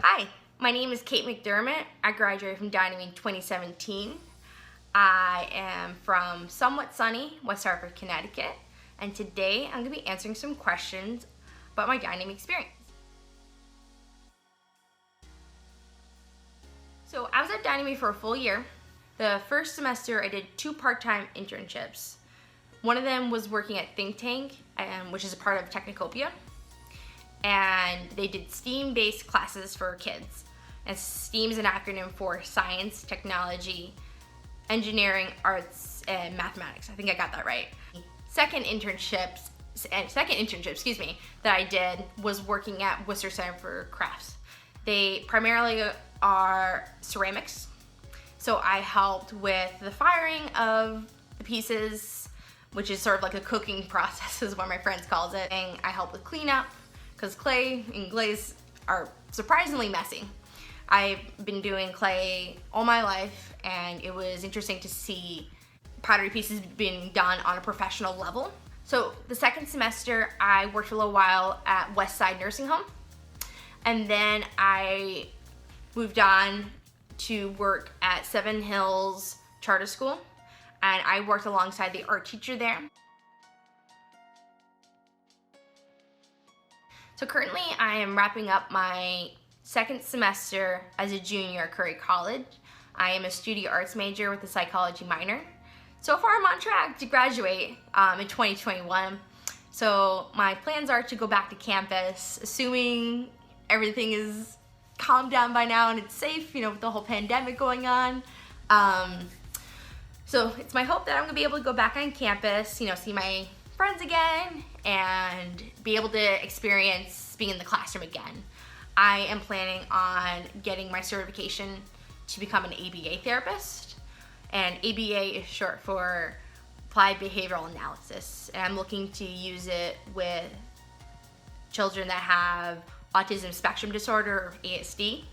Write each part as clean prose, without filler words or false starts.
Hi, my name is Kate McDermott. I graduated from Dynamy in 2017. I am from somewhat sunny West Hartford, Connecticut, and today I'm going to be answering some questions about my Dynamy experience. So I was at Dynamy for a full year. The first semester I did 2 part-time internships. One of them was working at Think Tank, which is a part of Technocopia. And they did STEAM-based classes for kids. And STEAM is an acronym for Science, Technology, Engineering, Arts, and Mathematics. I think I got that right. Second internship, that I did was working at Worcester Center for Crafts. They primarily are ceramics. So I helped with the firing of the pieces, which is sort of like a cooking process is what my friends calls it. And I helped with cleanup, because clay and glaze are surprisingly messy. I've been doing clay all my life, and it was interesting to see pottery pieces being done on a professional level. So the second semester, I worked for a little while at Westside Nursing Home, and then I moved on to work at Seven Hills Charter School, and I worked alongside the art teacher there. So currently I am wrapping up my second semester as a junior at Curry College. I am a studio arts major with a psychology minor. So far I'm on track to graduate in 2021. So my plans are to go back to campus, assuming everything is calmed down by now and it's safe, with the whole pandemic going on. So it's my hope that I'm gonna be able to go back on campus, see my friends again and be able to experience being in the classroom again. I am planning on getting my certification to become an ABA therapist, and ABA is short for Applied Behavioral Analysis, and I'm looking to use it with children that have autism spectrum disorder or ASD,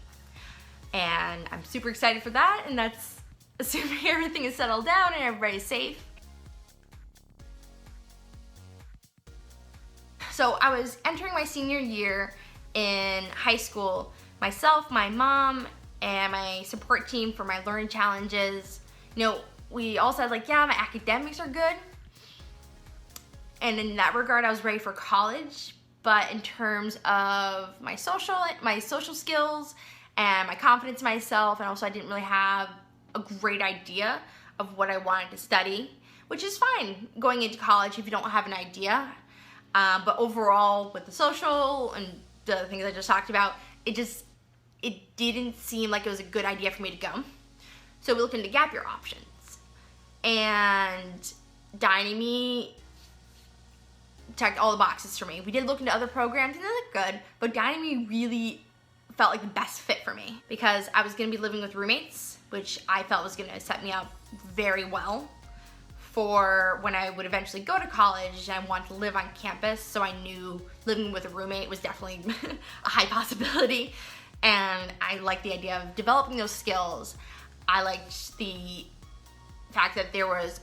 and I'm super excited for that, and that's assuming everything is settled down and everybody's safe. So I was entering my senior year in high school. Myself, my mom, and my support team for my learning challenges, we all said yeah, my academics are good. And in that regard, I was ready for college. But in terms of my social skills and my confidence in myself, and also I didn't really have a great idea of what I wanted to study, which is fine going into college if you don't have an idea. But overall, with the social and the other things I just talked about, it didn't seem like it was a good idea for me to go. So we looked into gap year options. And Dynamy checked all the boxes for me. We did look into other programs and they looked good, but Dynamy really felt like the best fit for me because I was gonna be living with roommates, which I felt was gonna set me up very well for when I would eventually go to college. I wanted to live on campus, so I knew living with a roommate was definitely a high possibility. And I liked the idea of developing those skills. I liked the fact that there was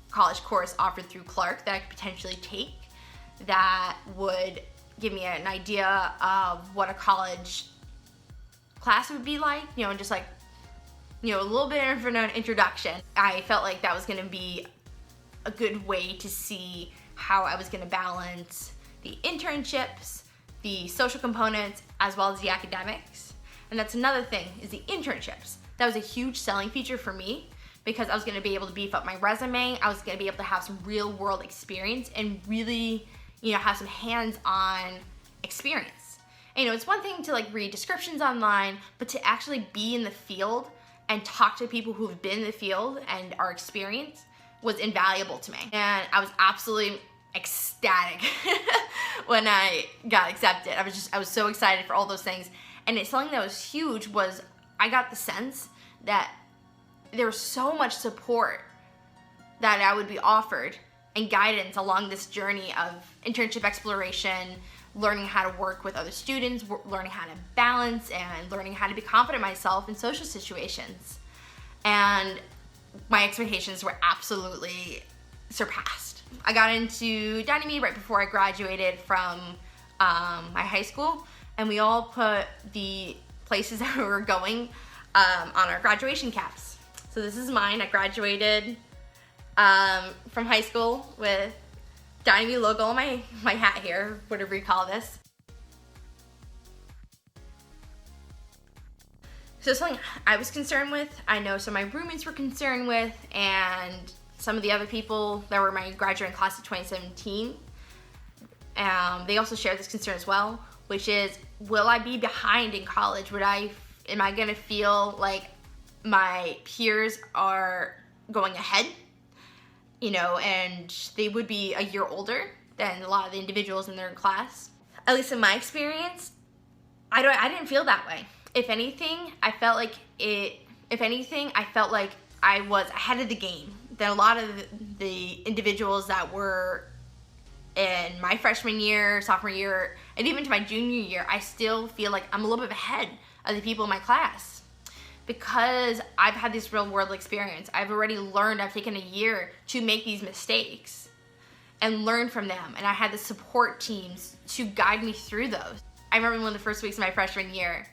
a college course offered through Clark that I could potentially take that would give me an idea of what a college class would be like, and just a little bit of an introduction. I felt like that was gonna be a good way to see how I was gonna balance the internships, the social components, as well as the academics. And that's another thing, is the internships. That was a huge selling feature for me because I was gonna be able to beef up my resume. I was gonna be able to have some real world experience and really, have some hands-on experience. And, it's one thing to read descriptions online, but to actually be in the field and talk to people who've been in the field and are experienced was invaluable to me. And I was absolutely ecstatic when I got accepted. I was so excited for all those things. And it's something that was huge was I got the sense that there was so much support that I would be offered and guidance along this journey of internship exploration, learning how to work with other students, learning how to balance, and learning how to be confident in myself in social situations. And my expectations were absolutely surpassed. I got into Dynamy right before I graduated from my high school, and we all put the places that we were going on our graduation caps. So this is mine. I graduated from high school with Dynamy logo on my hat here, whatever you call this. So something I was concerned with, I know some of my roommates were concerned with, and some of the other people that were my graduating class of 2017, they also shared this concern as well, which is, will I be behind in college? Am I gonna feel like my peers are going ahead? You know, and they would be a year older than a lot of the individuals in their class. At least in my experience, I didn't feel that way. If anything, I felt like I was ahead of the game than a lot of the individuals that were in my freshman year, sophomore year, and even to my junior year. I still feel like I'm a little bit ahead of the people in my class because I've had this real world experience. I've already learned, I've taken a year to make these mistakes and learn from them, and I had the support teams to guide me through those. I remember one of the first weeks of my freshman year,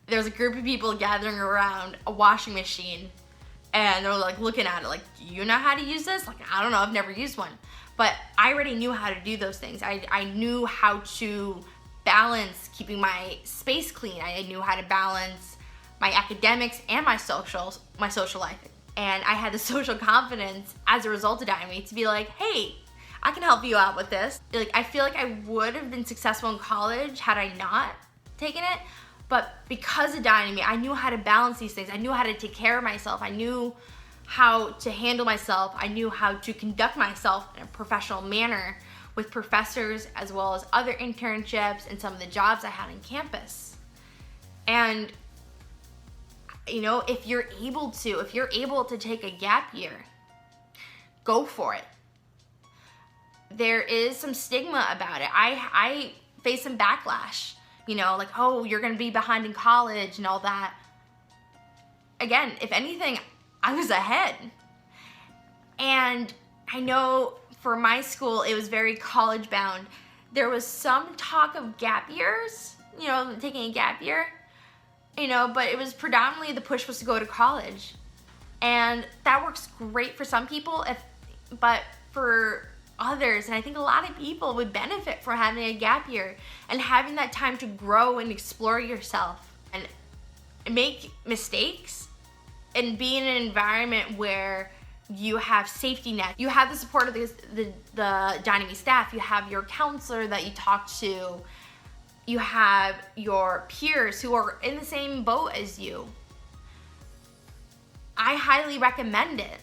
there was a group of people gathering around a washing machine, and they were like looking at it like, do you know how to use this? Like, I don't know, I've never used one. But I already knew how to do those things. I knew how to balance keeping my space clean. I knew how to balance my academics and my social life. And I had the social confidence as a result of Dynamy to be like, hey, I can help you out with this. Like, I feel like I would have been successful in college had I not taken it. But because of Dynamy, I knew how to balance these things. I knew how to take care of myself. I knew how to handle myself. I knew how to conduct myself in a professional manner with professors as well as other internships and some of the jobs I had on campus. And you know, if you're able to take a gap year, go for it. There is some stigma about it. I faced some backlash. You know, like, oh, you're gonna be behind in college and all that. Again, if anything, I was ahead. And I know for my school, it was very college bound. There was some talk of gap years, you know, taking a gap year, you know, but it was predominantly the push was to go to college. And that works great for some people, but for others, and I think a lot of people would benefit from having a gap year and having that time to grow and explore yourself and make mistakes and be in an environment where you have safety net. You have the support of the Dynamy staff. You have your counselor that you talk to. You have your peers who are in the same boat as you. I highly recommend it.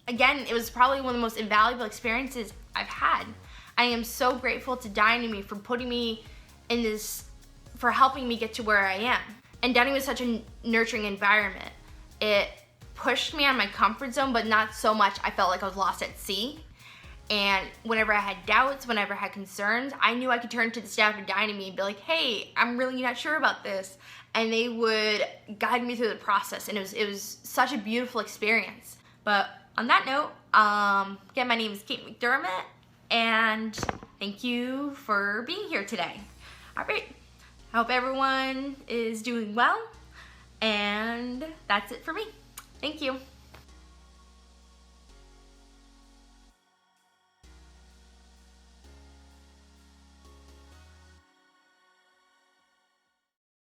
Again, it was probably one of the most invaluable experiences I've had. I am so grateful to Dynamy for putting me in this, for helping me get to where I am. And Dynamy was such a nurturing environment. It pushed me out of my comfort zone, but not so much I felt like I was lost at sea. And whenever I had doubts, whenever I had concerns, I knew I could turn to the staff at Dynamy and be like, hey, I'm really not sure about this. And they would guide me through the process. And it was such a beautiful experience. But on that note, again, my name is Kate McDermott, and thank you for being here today. All right, I hope everyone is doing well, and that's it for me. Thank you.